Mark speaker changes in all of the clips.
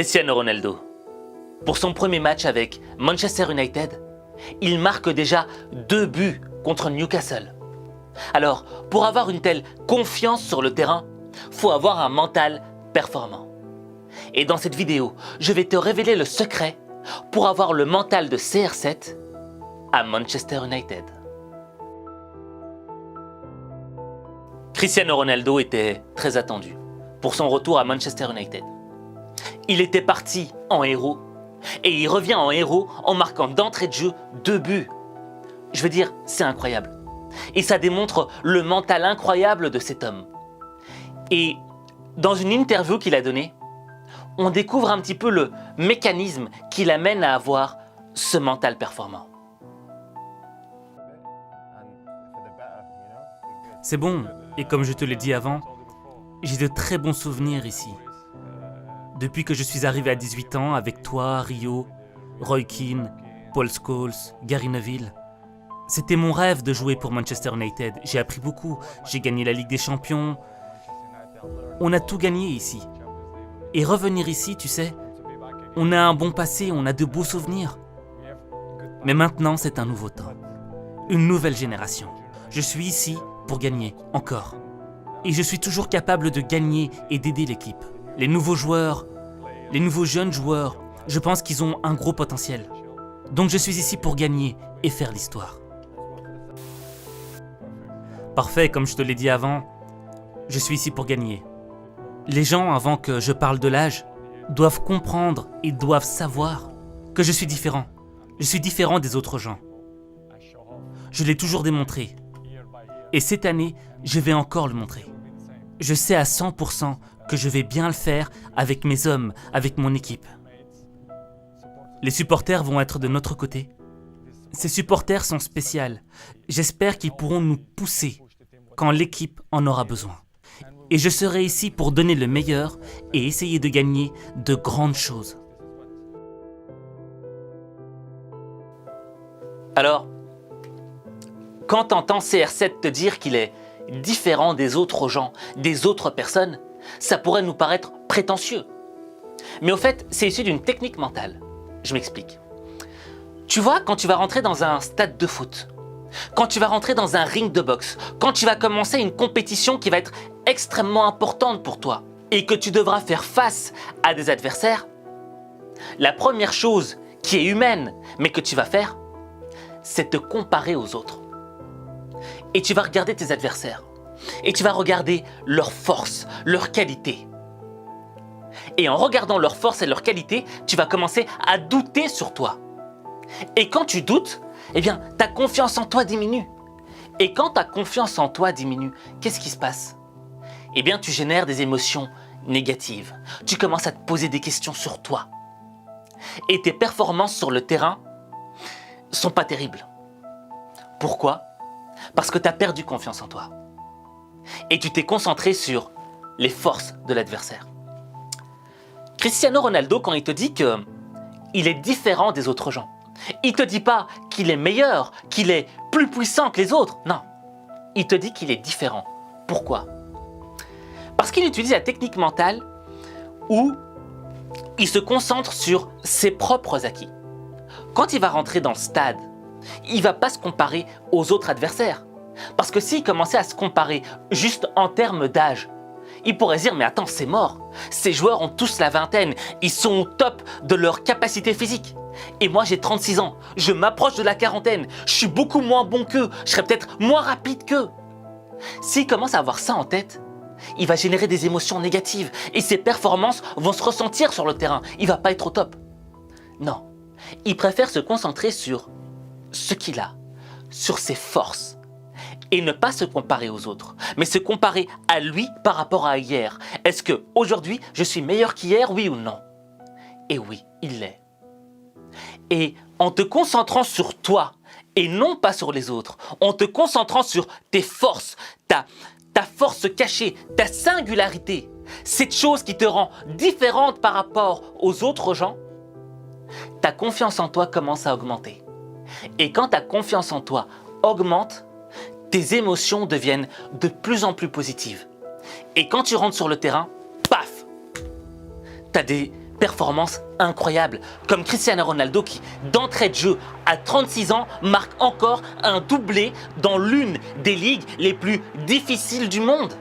Speaker 1: Cristiano Ronaldo. Pour son premier match avec Manchester United, il marque déjà 2 buts contre Newcastle. Alors, pour avoir une telle confiance sur le terrain, faut avoir un mental performant. Et dans cette vidéo, je vais te révéler le secret pour avoir le mental de CR7 à Manchester United. Cristiano Ronaldo était très attendu pour son retour à Manchester United. Il était parti en héros et il revient en héros en marquant d'entrée de jeu 2 buts. Je veux dire, c'est incroyable. Et ça démontre le mental incroyable de cet homme. Et dans une interview qu'il a donnée, on découvre un petit peu le mécanisme qui l'amène à avoir ce mental performant.
Speaker 2: C'est bon, et comme je te l'ai dit avant, j'ai de très bons souvenirs ici. Depuis que je suis arrivé à 18 ans avec toi, Rio, Roy Keane, Paul Scholes, Gary Neville, c'était mon rêve de jouer pour Manchester United. J'ai appris beaucoup, j'ai gagné la Ligue des Champions. On a tout gagné ici. Et revenir ici, tu sais, on a un bon passé, on a de beaux souvenirs. Mais maintenant, c'est un nouveau temps, une nouvelle génération. Je suis ici pour gagner, encore. Et je suis toujours capable de gagner et d'aider l'équipe. Les nouveaux joueurs, les nouveaux jeunes joueurs, je pense qu'ils ont un gros potentiel. Donc je suis ici pour gagner et faire l'histoire. Parfait, comme je te l'ai dit avant, je suis ici pour gagner. Les gens, avant que je parle de l'âge, doivent comprendre et doivent savoir que je suis différent. Je suis différent des autres gens. Je l'ai toujours démontré. Et cette année, je vais encore le montrer. Je sais à 100% que je vais bien le faire avec mes hommes, avec mon équipe. Les supporters vont être de notre côté. Ces supporters sont spéciaux. J'espère qu'ils pourront nous pousser quand l'équipe en aura besoin. Et je serai ici pour donner le meilleur et essayer de gagner de grandes choses.
Speaker 1: Alors, quand t'entends CR7 te dire qu'il est différent des autres gens, des autres personnes, ça pourrait nous paraître prétentieux. Mais au fait, c'est issu d'une technique mentale. Je m'explique. Tu vois, quand tu vas rentrer dans un stade de foot, quand tu vas rentrer dans un ring de boxe, quand tu vas commencer une compétition qui va être extrêmement importante pour toi et que tu devras faire face à des adversaires, la première chose qui est humaine, mais que tu vas faire, c'est te comparer aux autres. Et tu vas regarder tes adversaires. Et tu vas regarder leurs forces, leurs qualités. Et en regardant leurs forces et leurs qualités, tu vas commencer à douter sur toi. Et quand tu doutes, eh bien, ta confiance en toi diminue. Et quand ta confiance en toi diminue, qu'est-ce qui se passe? Eh bien, tu génères des émotions négatives. Tu commences à te poser des questions sur toi. Et tes performances sur le terrain sont pas terribles. Pourquoi? Parce que tu as perdu confiance en toi. Et tu t'es concentré sur les forces de l'adversaire. Cristiano Ronaldo, quand il te dit qu'il est différent des autres gens, il ne te dit pas qu'il est meilleur, qu'il est plus puissant que les autres. Non, il te dit qu'il est différent. Pourquoi? Parce qu'il utilise la technique mentale où il se concentre sur ses propres acquis. Quand il va rentrer dans le stade, il ne va pas se comparer aux autres adversaires. Parce que s'il commençait à se comparer juste en termes d'âge, il pourrait se dire « mais attends, c'est mort. Ces joueurs ont tous la vingtaine, ils sont au top de leur capacité physique. Et moi j'ai 36 ans, je m'approche de la quarantaine, je suis beaucoup moins bon qu'eux, je serai peut-être moins rapide qu'eux. » S'il commence à avoir ça en tête, il va générer des émotions négatives et ses performances vont se ressentir sur le terrain. Il ne va pas être au top. Non, il préfère se concentrer sur ce qu'il a, sur ses forces. Et ne pas se comparer aux autres, mais se comparer à lui par rapport à hier. Est-ce qu'aujourd'hui, je suis meilleur qu'hier, oui ou non? Et oui, il l'est. Et en te concentrant sur toi, et non pas sur les autres, en te concentrant sur tes forces, ta force cachée, ta singularité, cette chose qui te rend différente par rapport aux autres gens, ta confiance en toi commence à augmenter. Et quand ta confiance en toi augmente, tes émotions deviennent de plus en plus positives. Et quand tu rentres sur le terrain, paf, tu as des performances incroyables, comme Cristiano Ronaldo qui, d'entrée de jeu, à 36 ans, marque encore un doublé dans l'une des ligues les plus difficiles du monde.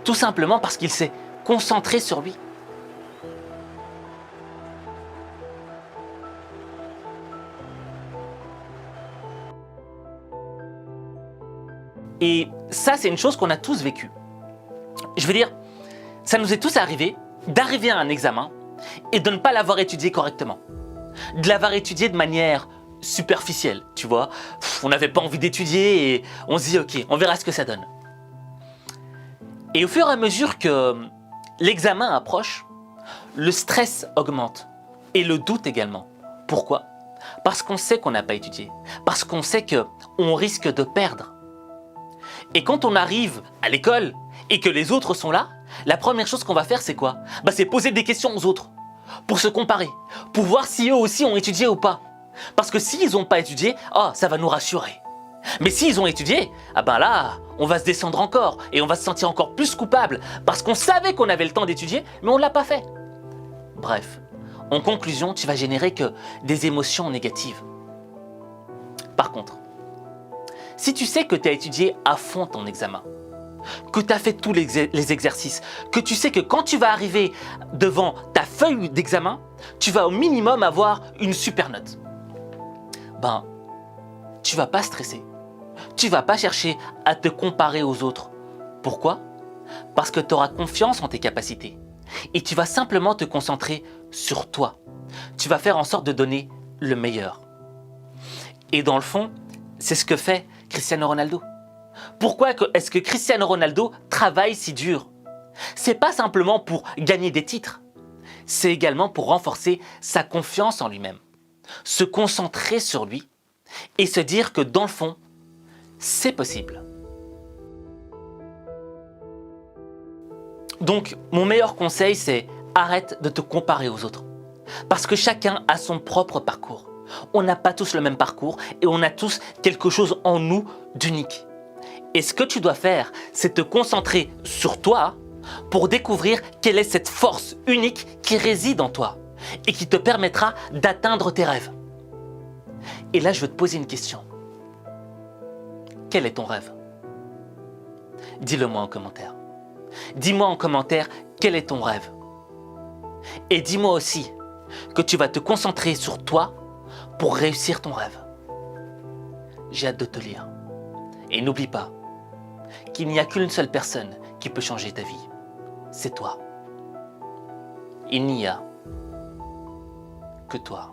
Speaker 1: Tout simplement parce qu'il s'est concentré sur lui. Et ça, c'est une chose qu'on a tous vécue. Je veux dire, ça nous est tous arrivé d'arriver à un examen et de ne pas l'avoir étudié correctement. De l'avoir étudié de manière superficielle, tu vois. On n'avait pas envie d'étudier et on se dit ok, on verra ce que ça donne. Et au fur et à mesure que l'examen approche, le stress augmente et le doute également. Pourquoi? Parce qu'on sait qu'on n'a pas étudié, parce qu'on sait qu'on risque de perdre. Et quand on arrive à l'école et que les autres sont là, la première chose qu'on va faire, c'est quoi? C'est poser des questions aux autres, pour se comparer, pour voir si eux aussi ont étudié ou pas. Parce que s'ils n'ont pas étudié, ça va nous rassurer. Mais s'ils ont étudié, là, on va se descendre encore et on va se sentir encore plus coupable parce qu'on savait qu'on avait le temps d'étudier, mais on ne l'a pas fait. Bref, en conclusion, tu vas générer que des émotions négatives. Par contre, si tu sais que tu as étudié à fond ton examen, que tu as fait tous les exercices, que tu sais que quand tu vas arriver devant ta feuille d'examen, tu vas au minimum avoir une super note, tu vas pas stresser. Tu vas pas chercher à te comparer aux autres. Pourquoi? Parce que tu auras confiance en tes capacités. Et tu vas simplement te concentrer sur toi. Tu vas faire en sorte de donner le meilleur. Et dans le fond, c'est ce que fait Cristiano Ronaldo. Pourquoi est-ce que Cristiano Ronaldo travaille si dur? C'est pas simplement pour gagner des titres. C'est également pour renforcer sa confiance en lui-même. Se concentrer sur lui et se dire que dans le fond, c'est possible. Donc, mon meilleur conseil, c'est arrête de te comparer aux autres. Parce que chacun a son propre parcours. On n'a pas tous le même parcours et on a tous quelque chose en nous d'unique. Et ce que tu dois faire, c'est te concentrer sur toi pour découvrir quelle est cette force unique qui réside en toi et qui te permettra d'atteindre tes rêves. Et là, je veux te poser une question. Quel est ton rêve? Dis-le moi en commentaire. Dis-moi en commentaire quel est ton rêve. Et dis-moi aussi que tu vas te concentrer sur toi pour réussir ton rêve. J'ai hâte de te lire. Et n'oublie pas qu'il n'y a qu'une seule personne qui peut changer ta vie. C'est toi. Il n'y a que toi.